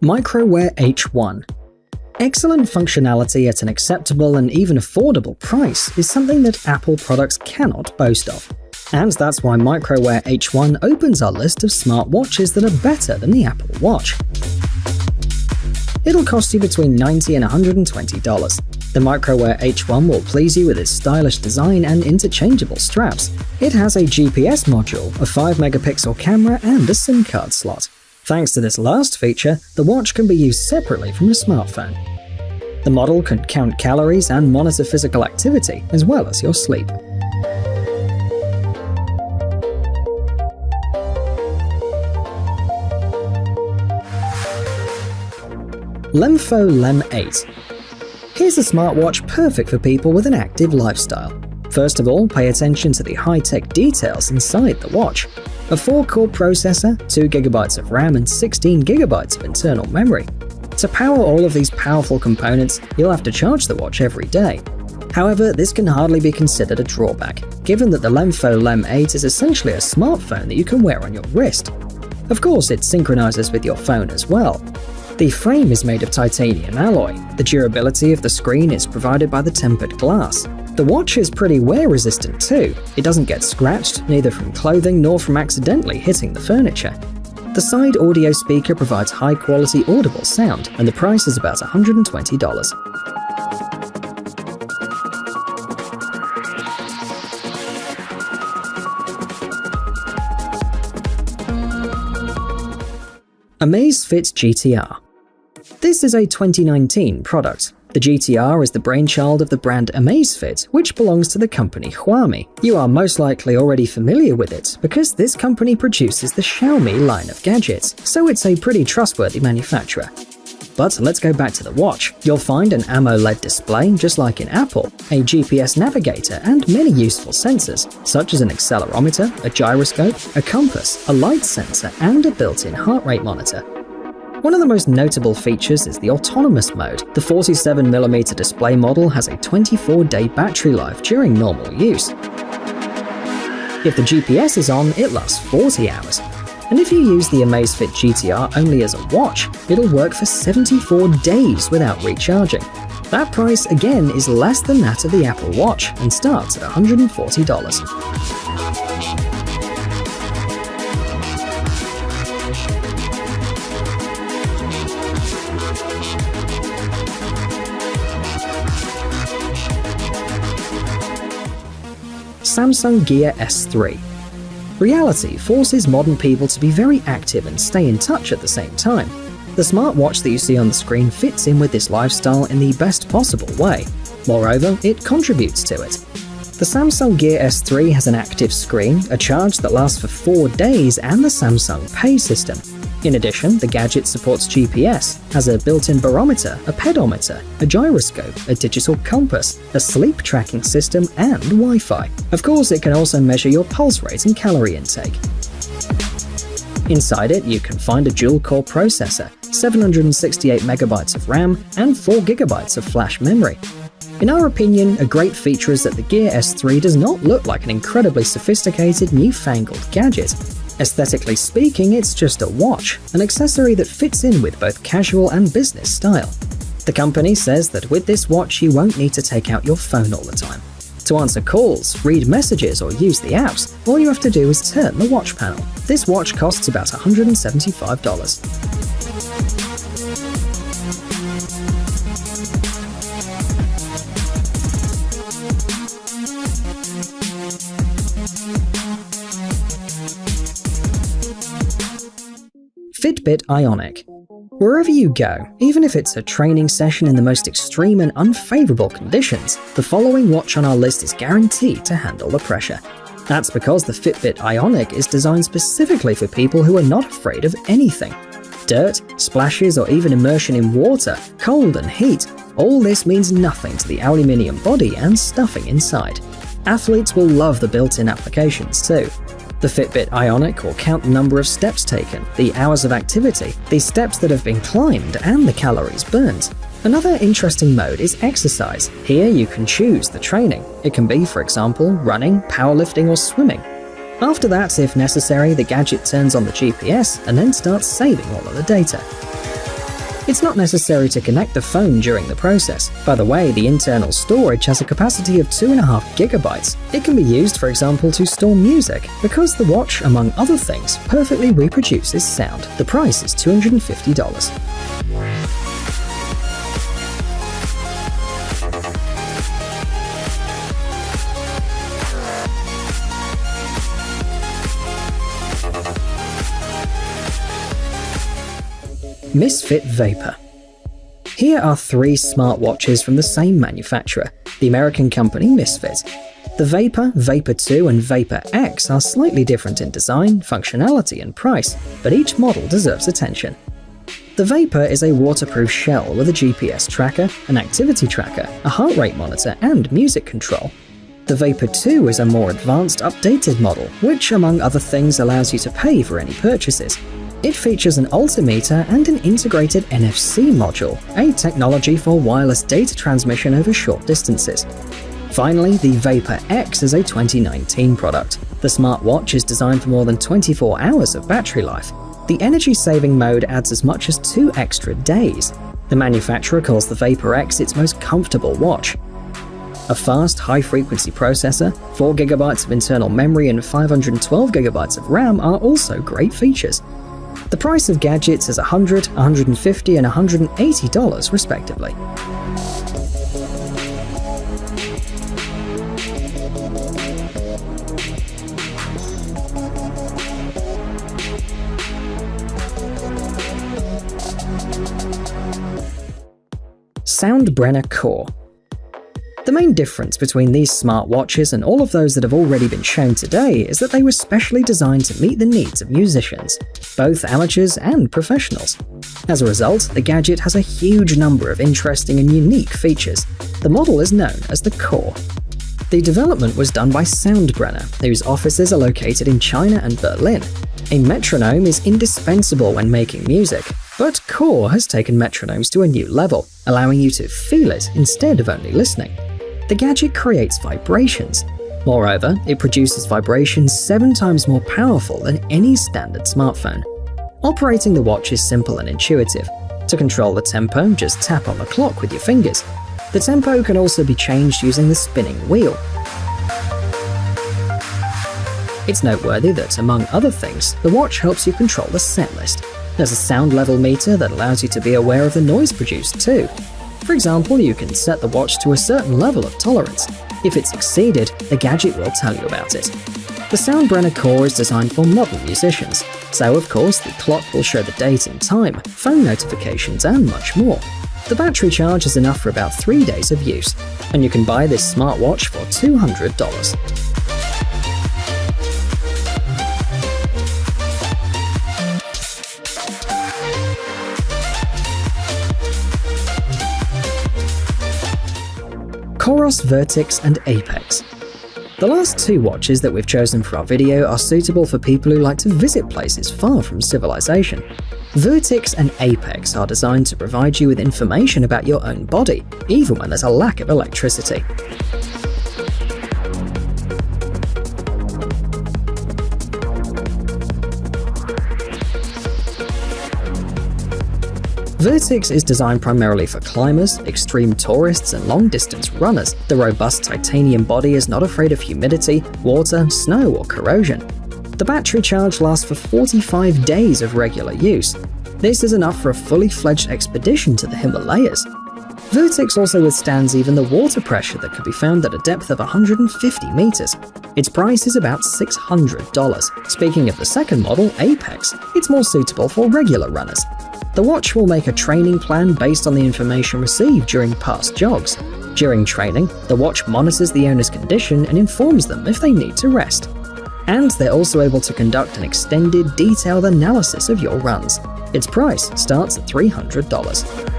Microwear H1. Excellent functionality at an acceptable and even affordable price is something that Apple products cannot boast of. And that's why Microwear H1 opens our list of smartwatches that are better than the Apple Watch. It'll cost you between $90 and $120. The Microwear H1 will please you with its stylish design and interchangeable straps. It has a GPS module, a 5-megapixel camera, and a SIM card slot. Thanks to this last feature, the watch can be used separately from a smartphone. The model can count calories and monitor physical activity, as well as your sleep. Lemfo Lem 8. Here's a smartwatch perfect for people with an active lifestyle. First of all, pay attention to the high-tech details inside the watch. A 4-core processor, 2GB of RAM, and 16GB of internal memory. To power all of these powerful components, you'll have to charge the watch every day. However, this can hardly be considered a drawback, given that the Lemfo Lem 8 is essentially a smartphone that you can wear on your wrist. Of course, it synchronizes with your phone as well. The frame is made of titanium alloy. The durability of the screen is provided by the tempered glass. The watch is pretty wear-resistant too. It doesn't get scratched, neither from clothing nor from accidentally hitting the furniture. The side audio speaker provides high-quality audible sound, and the price is about $120. Amazfit GTR. This is a 2019 product. The GTR is the brainchild of the brand Amazfit, which belongs to the company Xiaomi. You are most likely already familiar with it, because this company produces the Xiaomi line of gadgets, so it's a pretty trustworthy manufacturer. But let's go back to the watch. You'll find an AMOLED display, just like in Apple, a GPS navigator, and many useful sensors, such as an accelerometer, a gyroscope, a compass, a light sensor, and a built-in heart rate monitor. One of the most notable features is the autonomous mode. The 47mm display model has a 24-day battery life during normal use. If the GPS is on, it lasts 40 hours. And if you use the Amazfit GTR only as a watch, it'll work for 74 days without recharging. That price, again, is less than that of the Apple Watch and starts at $140. Samsung Gear S3. Reality forces modern people to be very active and stay in touch at the same time. The smartwatch that you see on the screen fits in with this lifestyle in the best possible way. Moreover, it contributes to it. The Samsung Gear S3 has an active screen, a charge that lasts for 4 days, and the Samsung Pay system. In addition, the gadget supports GPS, has a built-in barometer, a pedometer, a gyroscope, a digital compass, a sleep tracking system, and Wi-Fi. Of course, it can also measure your pulse rate and calorie intake. Inside it, you can find a dual-core processor, 768MB of RAM, and 4GB of flash memory. In our opinion, a great feature is that the Gear S3 does not look like an incredibly sophisticated, newfangled gadget. Aesthetically speaking, it's just a watch, an accessory that fits in with both casual and business style. The company says that with this watch you won't need to take out your phone all the time. To answer calls, read messages, or use the apps, all you have to do is turn the watch panel. This watch costs about $175. Fitbit Ionic. Wherever you go, even if it's a training session in the most extreme and unfavorable conditions, the following watch on our list is guaranteed to handle the pressure. That's because the Fitbit Ionic is designed specifically for people who are not afraid of anything. Dirt, splashes, or even immersion in water, cold and heat, all this means nothing to the aluminium body and stuffing inside. Athletes will love the built-in applications too. The Fitbit Ionic will count the number of steps taken, the hours of activity, the steps that have been climbed, and the calories burnt. Another interesting mode is exercise. Here you can choose the training. It can be, for example, running, powerlifting, or swimming. After that, if necessary, the gadget turns on the GPS and then starts saving all of the data. It's not necessary to connect the phone during the process. By the way, the internal storage has a capacity of 2.5 gigabytes. It can be used, for example, to store music, because the watch, among other things, perfectly reproduces sound. The price is $250. Misfit Vapor. Here are 3 smartwatches from the same manufacturer, the American company Misfit. The Vapor, Vapor 2, and Vapor X are slightly different in design, functionality, and price, but each model deserves attention. The Vapor is a waterproof shell with a GPS tracker, an activity tracker, a heart rate monitor, and music control. The Vapor 2 is a more advanced, updated model, which, among other things, allows you to pay for any purchases. It features an altimeter and an integrated NFC module, a technology for wireless data transmission over short distances. Finally, the Vapor X is a 2019 product. The smartwatch is designed for more than 24 hours of battery life. The energy-saving mode adds as much as 2 extra days. The manufacturer calls the Vapor X its most comfortable watch. A fast, high-frequency processor, 4 GB of internal memory, and 512 GB of RAM are also great features. The price of gadgets is $100, $150, and $180 respectively. Soundbrenner Core. The main difference between these smartwatches and all of those that have already been shown today is that they were specially designed to meet the needs of musicians, both amateurs and professionals. As a result, the gadget has a huge number of interesting and unique features. The model is known as the Core. The development was done by Soundbrenner, whose offices are located in China and Berlin. A metronome is indispensable when making music, but Core has taken metronomes to a new level, allowing you to feel it instead of only listening. The gadget creates vibrations. Moreover, it produces vibrations 7 times more powerful than any standard smartphone. Operating the watch is simple and intuitive. To control the tempo, just tap on the clock with your fingers. The tempo can also be changed using the spinning wheel. It's noteworthy that, among other things, the watch helps you control the set list. There's a sound level meter that allows you to be aware of the noise produced too. For example, you can set the watch to a certain level of tolerance. If it's exceeded, the gadget will tell you about it. The Soundbrenner Core is designed for modern musicians, so of course the clock will show the date and time, phone notifications, and much more. The battery charge is enough for about 3 days of use, and you can buy this smartwatch for $200. Coros Vertix and Apex. The last 2 watches that we've chosen for our video are suitable for people who like to visit places far from civilization. Vertix and Apex are designed to provide you with information about your own body, even when there's a lack of electricity. Vertix is designed primarily for climbers, extreme tourists, and long-distance runners. The robust titanium body is not afraid of humidity, water, snow, or corrosion. The battery charge lasts for 45 days of regular use. This is enough for a fully fledged expedition to the Himalayas. Vertix also withstands even the water pressure that can be found at a depth of 150 meters. Its price is about $600. Speaking of the second model, Apex, it's more suitable for regular runners. The watch will make a training plan based on the information received during past jogs. During training, the watch monitors the owner's condition and informs them if they need to rest. And they're also able to conduct an extended, detailed analysis of your runs. Its price starts at $300.